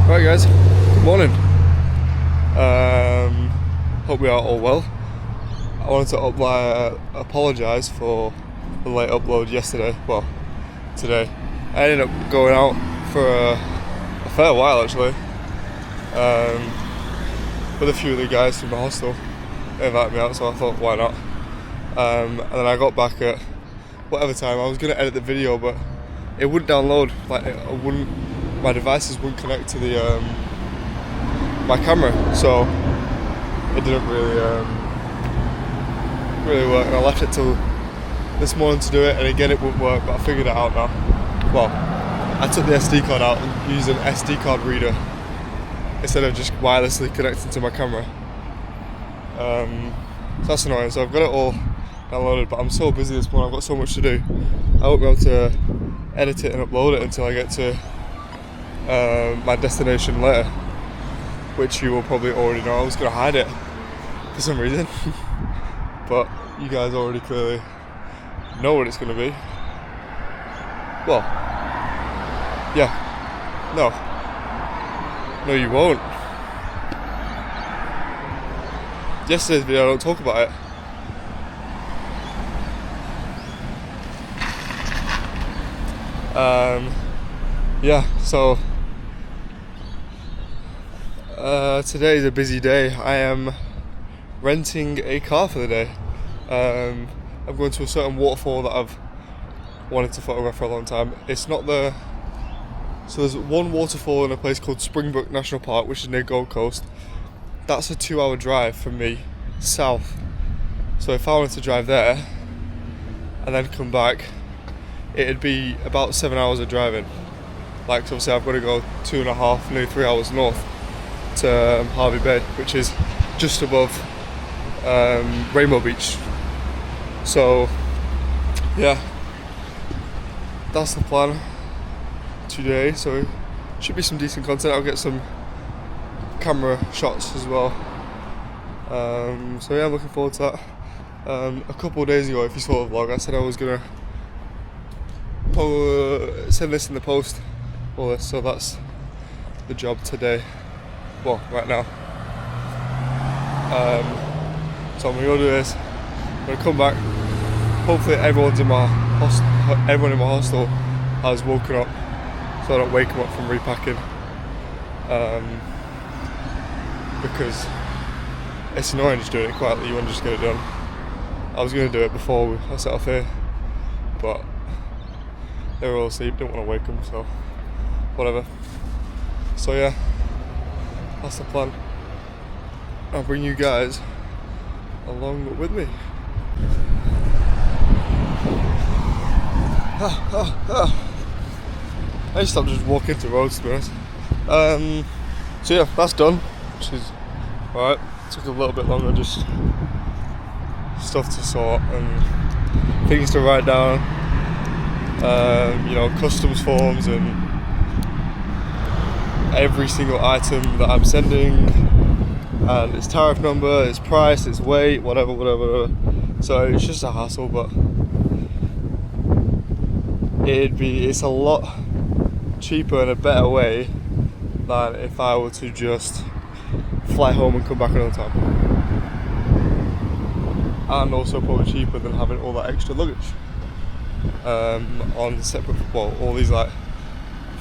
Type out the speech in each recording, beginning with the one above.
Right guys, good morning. Hope we are all well. I wanted to apologise for the late upload yesterday, well, today. I ended up going out for a fair while actually, with a few of the guys from the hostel. They invited me out, so I thought why not. And then I got back at whatever time. I was going to edit the video, but it wouldn't download, my devices wouldn't connect to the my camera, so it didn't really work, and I left it till this morning to do it, and again it wouldn't work, but I figured it out now. Well, I took the SD card out and used an SD card reader instead of just wirelessly connecting to my camera. So that's annoying. So I've got it all downloaded, but I'm so busy this morning, I've got so much to do. I won't be able to edit it and upload it until I get to my destination later, which you will probably already know. I was going to hide it for some reason, but you guys already clearly know what it's going to be. Well, yeah, no you won't. Yesterday's video, I don't talk about it. Yeah, so today is a busy day. I am renting a car for the day. I'm going to a certain waterfall that I've wanted to photograph for a long time. It's not so there's one waterfall in a place called Springbrook National Park, which is near Gold Coast. That's a 2-hour drive from me south. So if I wanted to drive there and then come back, it'd be about 7 hours of driving. Like, so obviously I've got to go 2.5, nearly 3 hours north to Hervey Bay, which is just above Rainbow Beach. So yeah, that's the plan today. So it should be some decent content. I'll get some camera shots as well. So yeah, I'm looking forward to that. A couple of days ago, if you saw the vlog, I said I was gonna send this in the post, all this, so that's the job today, well, right now. So I'm gonna go do this, I'm gonna come back, hopefully everyone in my hostel has woken up, so I don't wake them up from repacking, because it's annoying just doing it quietly. You want to just get it done. I was gonna do it before I set off here, but they were all asleep, didn't want to wake them, so whatever. So yeah, that's the plan. I'll bring you guys along with me. I just stopped just walking to roads, to be honest. So yeah, that's done, which is alright. Took a little bit longer, just stuff to sort and things to write down. Customs forms and every single item that I'm sending, and its tariff number, its price, its weight, whatever. So it's just a hassle, but it's a lot cheaper and a better way than if I were to just fly home and come back another time, and also probably cheaper than having all that extra luggage on separate, well, all these like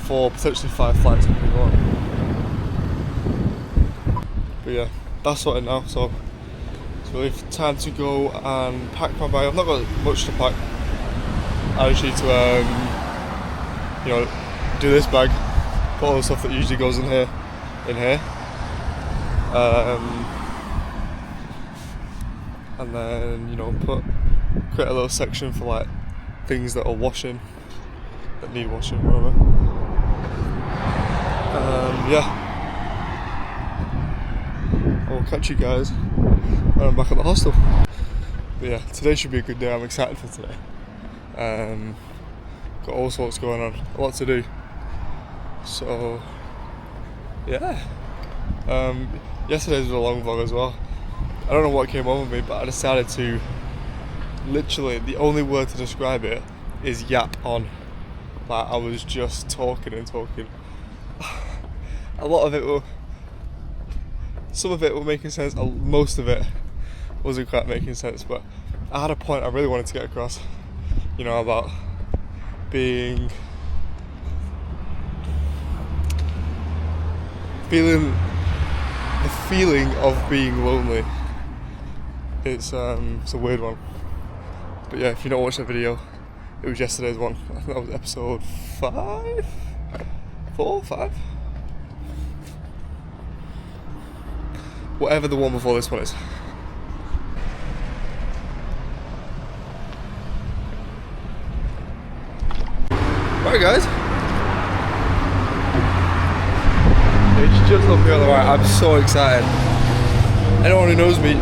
4, potentially 5 flights if you want. But yeah, that's sorted now, so it's really time to go and pack my bag. I've not got much to pack. I just need to do this bag, put all the stuff that usually goes in here, and then create a little section for like things that are washing, that need washing, whatever. Yeah, I'll catch you guys when I'm back at the hostel. But yeah, today should be a good day. I'm excited for today. Got all sorts going on, a lot to do. So yeah, yesterday's was a long vlog as well. I don't know what came over me, but I decided to, literally the only word to describe it is yap on. Like, I was just talking and talking. a lot of it will, some of it were making sense, most of it wasn't quite making sense, but I had a point I really wanted to get across, you know, about feeling the feeling of being lonely. It's a weird one, but yeah, if you don't watch the video, it was yesterday's one. I think that was episode 5? 4? 5? Whatever the one before this one is. Right guys, it's just up here on the right. I'm so excited. Anyone who knows me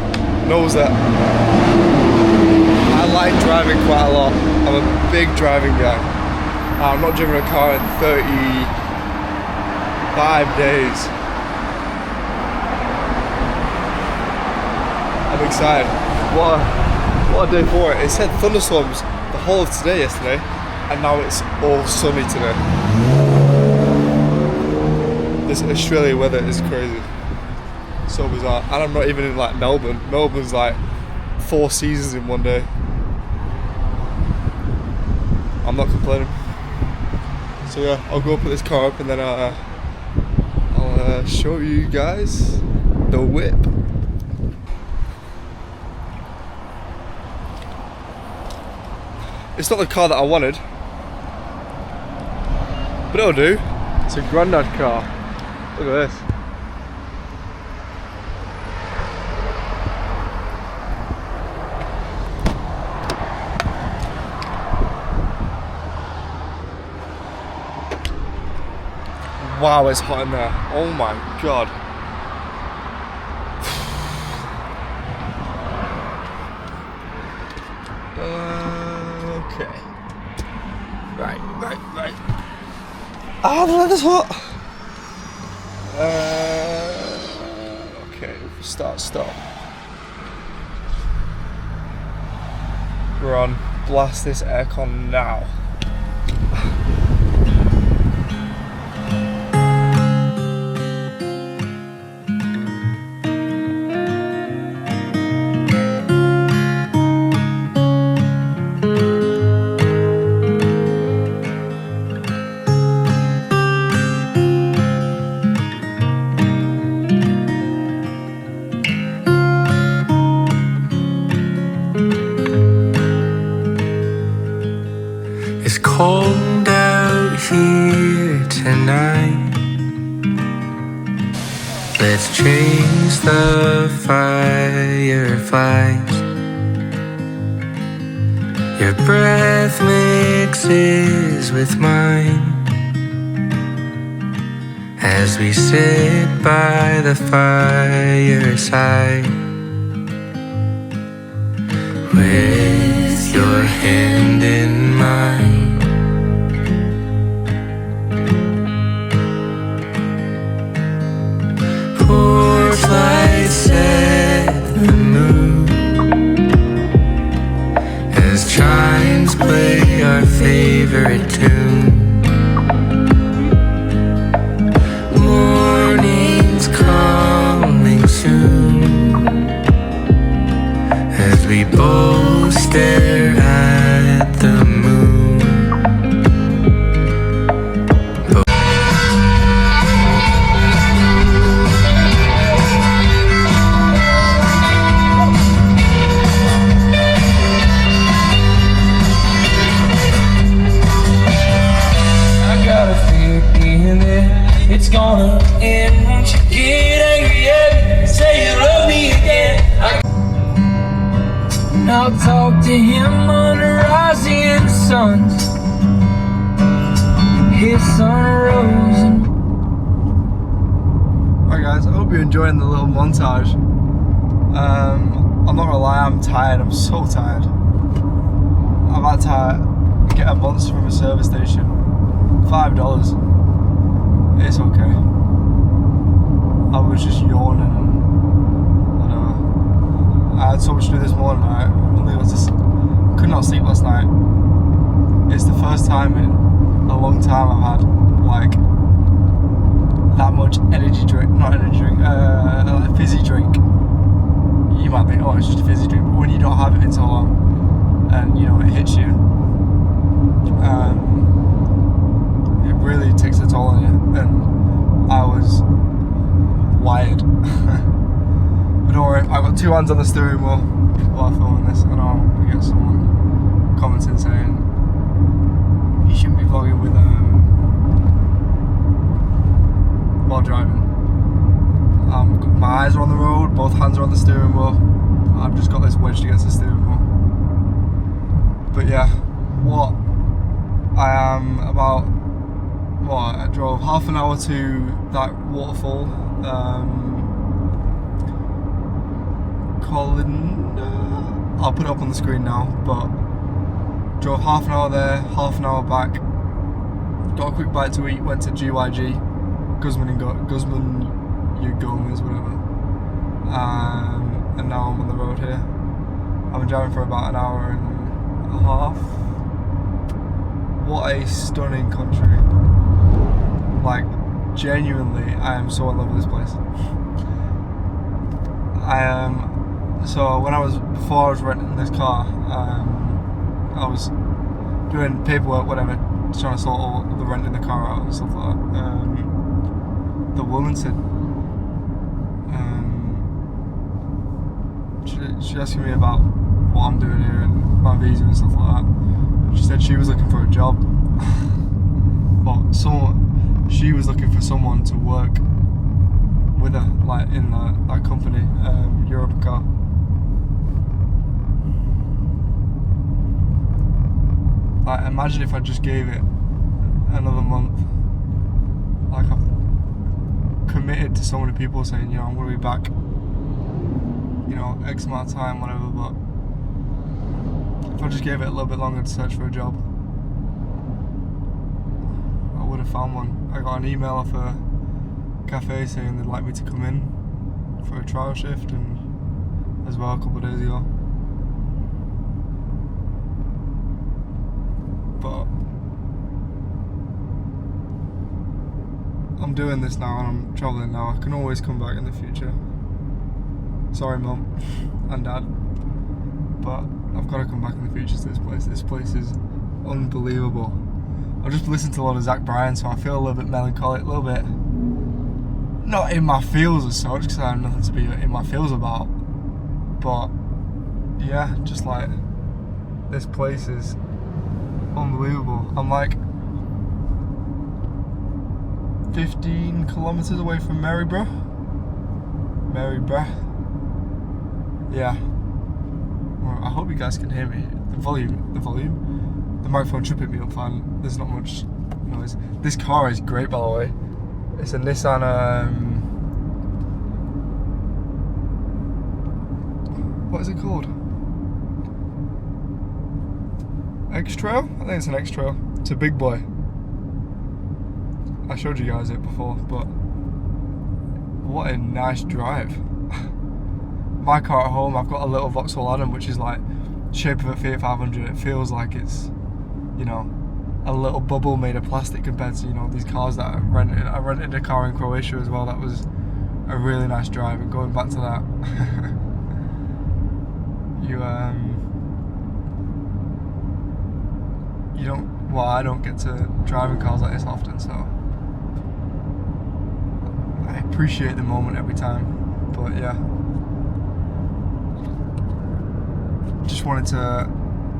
knows that I like driving quite a lot. I'm a big driving guy. I'm not driven a car in 35 days. I'm excited. What a day for it. It said thunderstorms the whole of today yesterday, and now it's all sunny today. This Australia weather is crazy. So bizarre. And I'm not even in like Melbourne. Melbourne's like 4 seasons in one day. I'm not complaining. So yeah, I'll go put this car up and then I'll show you guys the whip. It's not the car that I wanted, but it'll do. It's a granddad car. Look at this. Wow, it's hot in there. Oh my god. Okay. Right. Ah, the weather's hot. Okay, stop. We're on. Blast this aircon now. It's cold out here tonight. Let's change the fireflies. Your breath mixes with mine as we sit by the fireside, with your hand in mine. Porch lights set the mood as chimes play our favorite tune. Morning's coming soon as we both stare at the moon. It's gonna end once you get angry at me. Say you love me again. I'll talk to him under rising suns. His sun rose. Alright guys, I hope you're enjoying the little montage. I'm not gonna lie, I'm tired. I'm so tired. I've had to get a monster from a service station. $5. It's okay. I was just yawning. Whatever. I had so much to do this morning. I could not sleep last night. It's the first time in a long time I've had like that much like fizzy drink, you might think, oh, it's just a fizzy drink, but when you don't have it in so long, and you know it hits you, it really takes a toll on you. And I was wired. But don't worry, I've got two hands on the steering wheel while I'm filming this, and I'll get someone commenting saying you shouldn't be vlogging with while driving. My eyes are on the road, both hands are on the steering wheel. I've just got this wedged against the steering wheel. But yeah, what I am about, I drove half an hour to that waterfall, I'll put it up on the screen now, but drove half an hour there, half an hour back, got a quick bite to eat, went to GYG, Guzman y Gomez, whatever, and now I'm on the road here. I've been driving for about an hour and a half. What a stunning country. Like, genuinely, I am so in love with this place. So before I was renting this car, I was doing paperwork, whatever, trying to sort all the renting the car out and stuff like that. The woman said, she asked me about what I'm doing here and my visa and stuff like that. She said she was looking for a job, but she was looking for someone to work with her, like in that company, Europcar. Like, imagine if I just gave it another month. Like, I've committed to so many people saying, you know, I'm going to be back, you know, X amount of time, whatever, but if I just gave it a little bit longer to search for a job, I would have found one. I got an email off a cafe saying they'd like me to come in for a trial shift, and as well a couple of days ago. But I'm doing this now and I'm travelling now. I can always come back in the future. Sorry, Mum and Dad, but I've got to come back in the future to this place. This place is unbelievable. I've just listened to a lot of Zach Bryan, so I feel a little bit melancholic, a little bit not in my feels as such, because I have nothing to be in my feels about. But yeah, just like, this place is unbelievable. I'm like 15 kilometers away from Maryborough. Yeah. Well, I hope you guys can hear me. The volume. The microphone should pick me up fine. There's not much noise. This car is great, by the way. It's a Nissan. What is it called? X-Trail? I think it's an X-Trail. It's a big boy. I showed you guys it before, but what a nice drive. My car at home, I've got a little Vauxhall Adam, which is like shape of a Fiat 500. It feels like it's, you know, a little bubble made of plastic compared to, you know, these cars that I rented. I rented a car in Croatia as well. That was a really nice drive. And going back to that, I don't get to drive in cars like this often, so I appreciate the moment every time. But yeah, just wanted to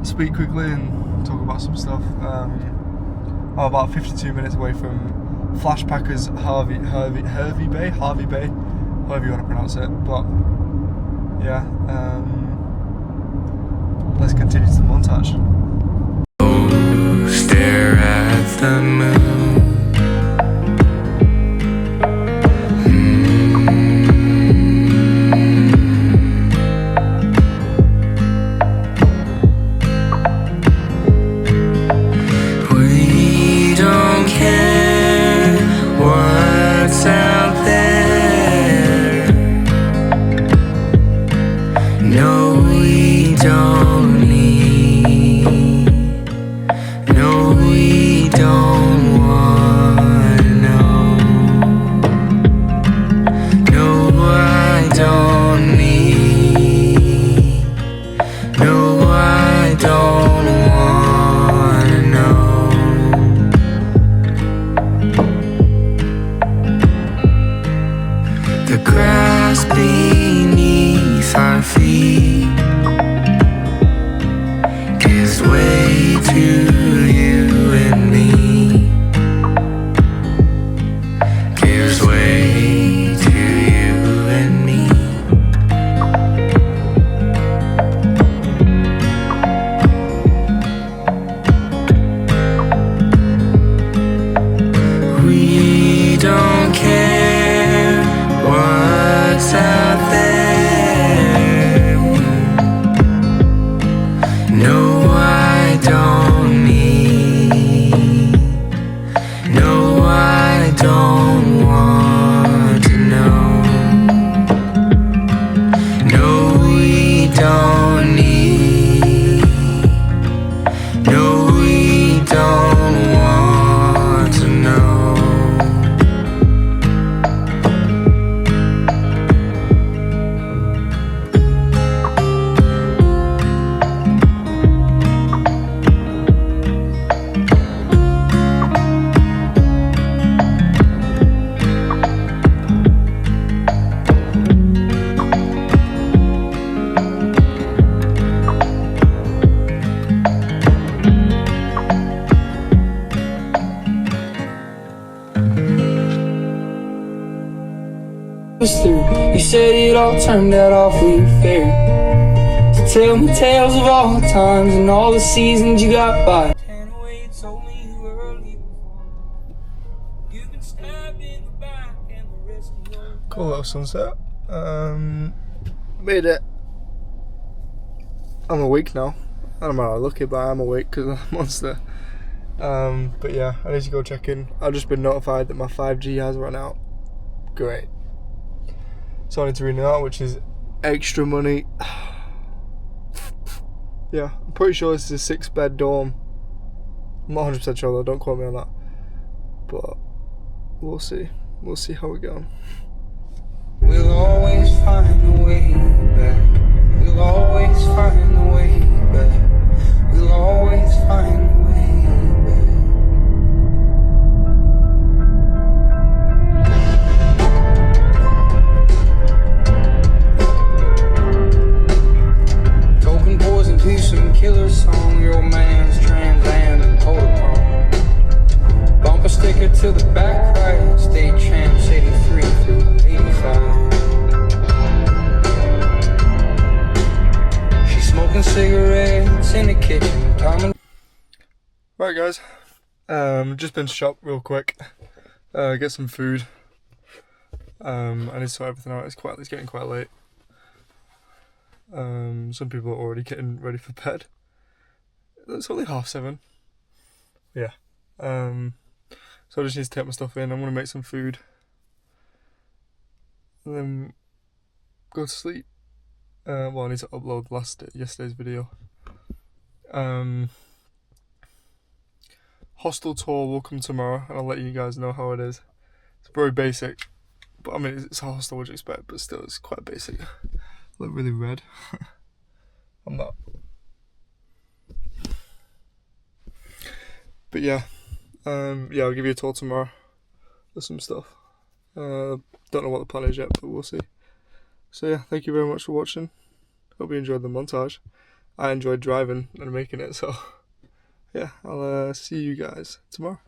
speak quickly and talk about some stuff. I'm about 52 minutes away from Flashpacker's Hervey Bay, however you want to pronounce it. But yeah, let's continue to the montage. Stare at the moon. We don't care what's out there. No, we don't need. No, we don't want. dust beneath our feet gives way to you and me, gives way to you and me. We don't care what's out there. No, I don't need. No, I don't want to know. No, we don't need. No, we don't want to know. Through. You said it all turned out awfully fair. So tell me tales of all the times and all the seasons you got by. Away, you told me you were early. You've been stabbed in the back and the rest of your Cool little sunset. Made it. I'm awake now. I don't know how lucky, but I'm awake because I'm a monster. But yeah, I need to go check in. I've just been notified that my 5G has run out. Great. So I need to renew that, which is extra money. Yeah, I'm pretty sure this is a 6-bed dorm. I'm not 100% sure though, don't quote me on that. But we'll see. We'll see how we get on. We'll always find a way back. We'll always find a way back. We'll always find a way back. Token poison to some killer song. Your man's Trans Am and protocol. Bumper sticker to the back right. State Champs 83 through 85. She's smoking cigarettes in the kitchen. Tom. Right guys, just been to shop real quick, get some food. I need to sort everything out. It's getting quite late. Some people are already getting ready for bed. It's only 7:30. Yeah. So I just need to take my stuff in. I'm gonna make some food, and then go to sleep. Well, I need to upload yesterday's video. Hostel tour will come tomorrow, and I'll let you guys know how it is. It's very basic, but I mean it's a hostel, which you expect, but still it's quite basic. I look really red. I'm not. But yeah, I'll give you a tour tomorrow. There's some stuff. Don't know what the plan is yet, but we'll see. So yeah, thank you very much for watching. Hope you enjoyed the montage. I enjoyed driving and making it, so yeah, I'll see you guys tomorrow.